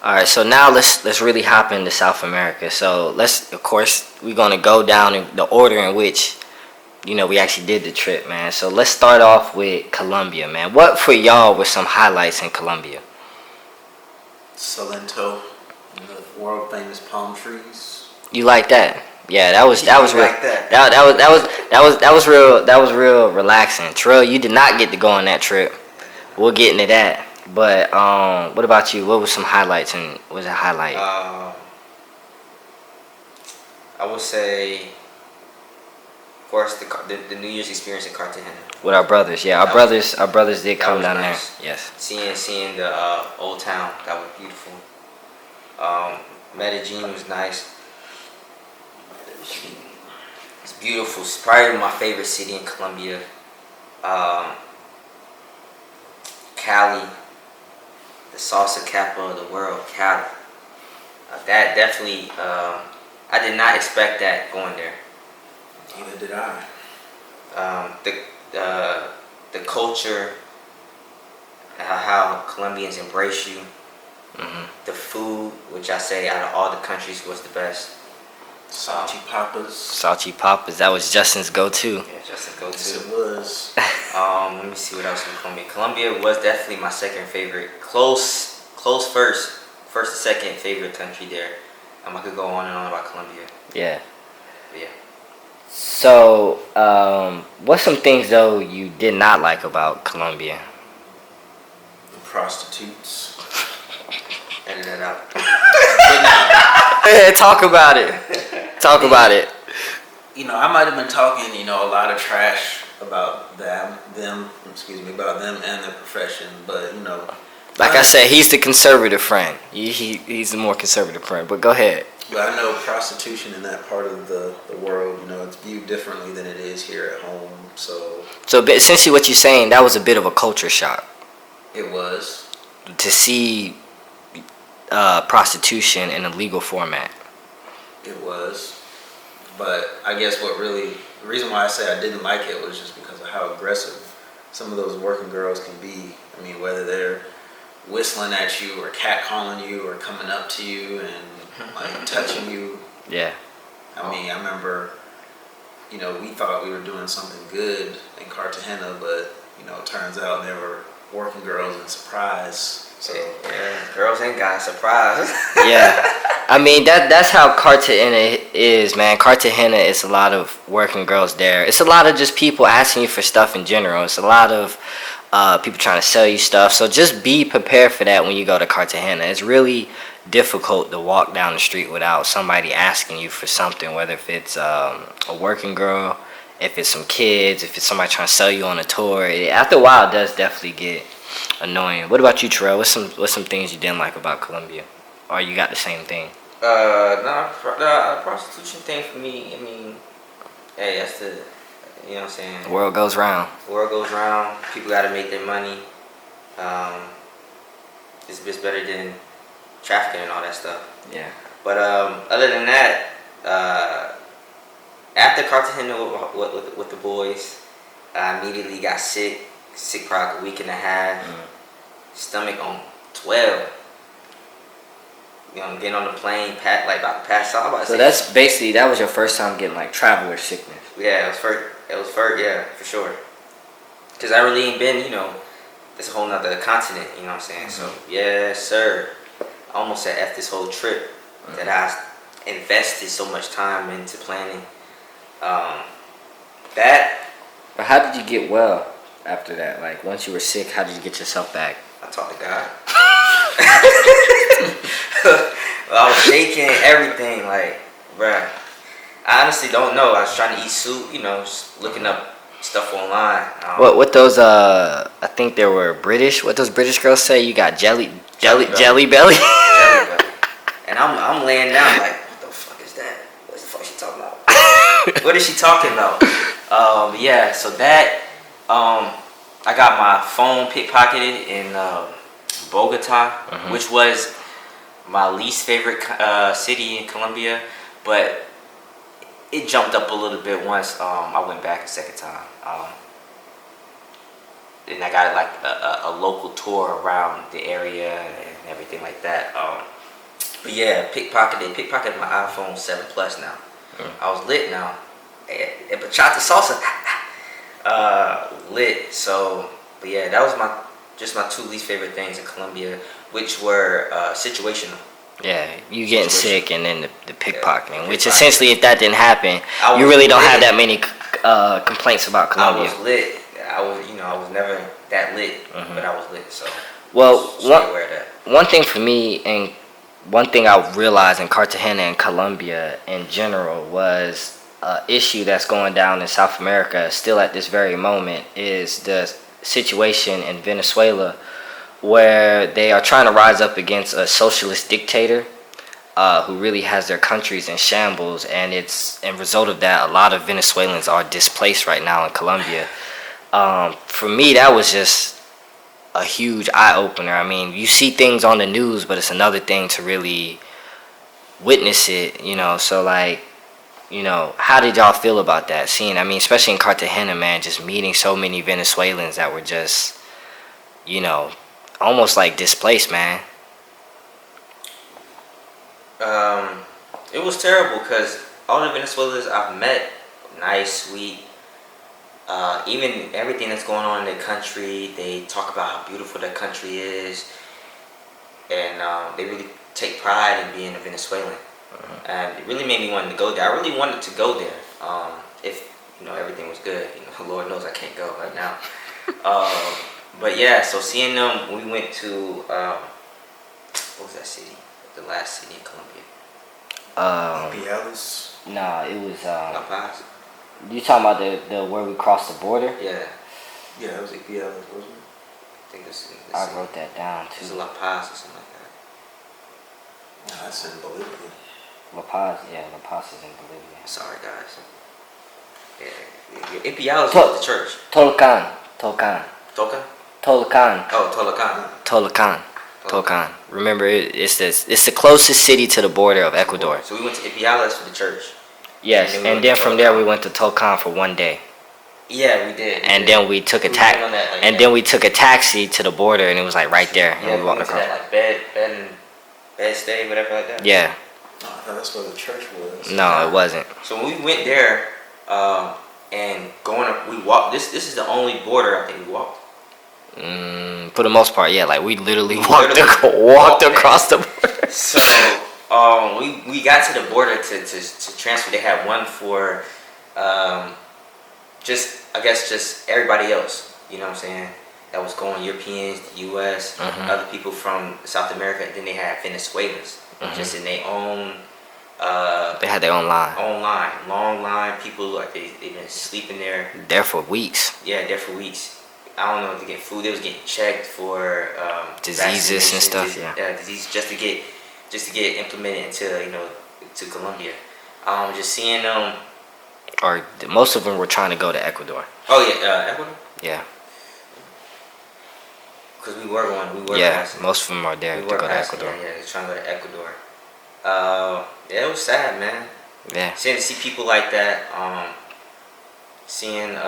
All right, so now let's really hop into South America. So of course, we're gonna go down in the order in which we actually did the trip, man. So let's start off with Colombia, man. What for y'all were some highlights in Colombia? Salento, the world famous palm trees. You like that? Yeah, that was real. Like that. That was real relaxing. Terrell, you did not get to go on that trip. We'll get into that. But what about you? What was some highlights and what was a highlight? I would say, of course, the New Year's experience in Cartagena. With our brothers, yeah, our brothers did come down nice. there. Yes. Seeing the old town, that was beautiful. Medellin was nice. It's beautiful. It's probably my favorite city in Colombia. Cali, the salsa capital of the world, Cali. That definitely, I did not expect that going there. Neither did I. The culture, how Colombians embrace you. Mm-hmm. The food, which I say out of all the countries was the best. Salchipapas. That was Justin's go-to. Yeah, Justin's go-to. Yes, it was. Let me see what else in Colombia. Colombia was definitely my second favorite. Close first and second favorite country there. I could go on and on about Colombia. Yeah. But yeah. So, what's some things though you did not like about Colombia? The prostitutes. Edit that out. Hey, talk about it. Talk about it. I might have been talking, a lot of trash about them and their profession, but like I said, he's the conservative friend. He's the more conservative friend. But go ahead. But I know prostitution in that part of the world, it's viewed differently than it is here at home. So essentially, what you're saying, that was a bit of a culture shock. It was. To see prostitution in a legal format. It was. But I guess the reason why I say I didn't like it was just because of how aggressive some of those working girls can be. I mean, whether they're whistling at you or catcalling you or coming up to you and like touching you. Yeah. I mean, I remember, we thought we were doing something good in Cartagena, but, it turns out they were working girls in Surprise. So yeah, girls ain't got a surprise. Yeah. I mean, that's how Cartagena is, man. Cartagena is a lot of working girls there. It's a lot of just people asking you for stuff in general. It's a lot of people trying to sell you stuff. So just be prepared for that when you go to Cartagena. It's really difficult to walk down the street without somebody asking you for something, whether if it's a working girl, if it's some kids, if it's somebody trying to sell you on a tour. After a while, it does definitely get annoying. What about you, Terrell? What's some things you didn't like about Colombia? Or you got the same thing? The prostitution thing for me, I mean, hey, that's the, you know what I'm saying? The world goes round. The world goes round. People got to make their money. It's just better than trafficking and all that stuff. Yeah. But other than that, after Cartagena with the boys, I immediately got sick probably a week and a half. Stomach on 12. Getting on the plane, about to pass out. So that's basically, that was your first time getting like traveler sickness. Yeah, it was first, yeah, for sure. Because I really ain't been, it's a whole nother continent, you know what I'm saying? So, yes, sir. I almost said F this whole trip that I invested so much time into planning. But how did you get well after that? Like, once you were sick, how did you get yourself back? I talked to God. I was shaking everything, like, bruh. I honestly don't know. I was trying to eat soup, just looking up stuff online. What those I think they were British. What those British girls say? You got jelly belly. Jelly belly. And I'm laying down like, what the fuck is that? What the fuck is she talking about? What is she talking about? Yeah. So that I got my phone pickpocketed in Bogota, which was my least favorite city in Colombia, but it jumped up a little bit once I went back a second time. And I got like a local tour around the area and everything like that. But yeah, they pickpocketed my iPhone 7 Plus now. I was lit now. Bachata salsa. Lit. So, but yeah, that was my two least favorite things in Colombia, which were situational. Yeah, you getting Situation. sick and then the Yeah, pickpocketing, which pickpocketing. essentially, if that didn't happen, I you was really don't lit. have that many complaints about I Colombia. was lit. I was never that lit, but I was lit. So, Well, just stay aware of that. one thing for me, and one thing I realized in Cartagena and Colombia in general was an issue that's going down in South America still at this very moment is the situation in Venezuela where they are trying to rise up against a socialist dictator who really has their countries in shambles, and it's in result of that a lot of Venezuelans are displaced right now in Colombia. For me, that was just a huge eye opener. I mean, you see things on the news, but it's another thing to really witness it, you know. So like, you know, how did y'all feel about that scene? I mean, especially in Cartagena, man, just meeting so many Venezuelans that were just, you know, almost like displaced, man. It was terrible because all the Venezuelans I've met, nice, sweet. Even everything that's going on in their country, they talk about how beautiful their country is, and they really take pride in being a Venezuelan. And it really made me want to go there. I really wanted to go there if everything was good. Lord knows I can't go right now. But yeah, so seeing them, we went to what was that city? The last city in Colombia. Pialis. Nah, it was La Paz. you talking about the where we crossed the border? Yeah, Yeah, it was Pialis, wasn't it? I think this. I wrote that down It's too. La Paz or something like that. No, that's in Bolivia. La Paz, yeah, La Paz is in Bolivia. Sorry, guys. Yeah, Ipiales was the church. Tolcan. Toca? Tolcan. Oh, Tolacan. Tolcan. Remember, it's the closest city to the border of Ecuador. So we went to Ipiales for the church. Yes, and then from there we went to Tolcan for one day, Yeah, we did. and then we took a went on that, like, then we took a taxi to the border, and it was like right there, Yeah, and we we walked went to across. that like bed stay, whatever like that. Yeah, No, I thought that's where the church was. no, it wasn't. So when we went there, and we walked. This is the only border I think we walked. For the most part, yeah, like we literally We walked literally walked walked across the border. So we got to the border to transfer. They had one for just everybody else. You know what I'm saying? That was going Europeans, the U.S., other people from South America. And then they had Venezuelans, just in their own. They had their own line. Long line. People like they've been sleeping there. There for weeks. Yeah, there for weeks. I don't know, to get food. They was getting checked for Diseases and stuff. vaccinations, Yeah. diseases just to get implemented into to Colombia. Just seeing them. Or most of them were trying to go to Ecuador. Oh yeah, Ecuador. Yeah. Because we were Yeah, passing. most of them are there We to were go to passing, Ecuador. Yeah, trying to go to Ecuador. Yeah, it was sad, man. Yeah. Seeing to see people like that. Seeing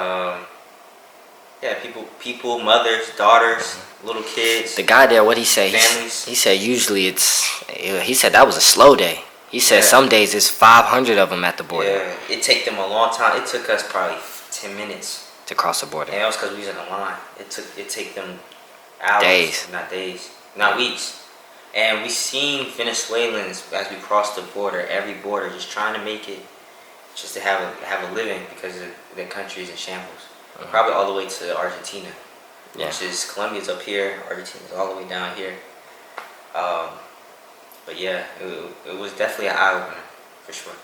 people, mothers, daughters, little kids. The guy there, what he say? Families. He said usually he said that was a slow day. He said Yeah. some days it's 500 of them at the border Yeah, it take them a long time. It took us probably 10 minutes. to cross the border. And that was because we was in a line. It take them hours, not weeks. And we seen Venezuelans as we crossed the border, every border, just trying to make it, just to have a living because their country is in shambles. Probably all the way to Argentina, Yeah. which is Colombia's up here, Argentina's all the way down here. But yeah, it was definitely an eye opener for sure.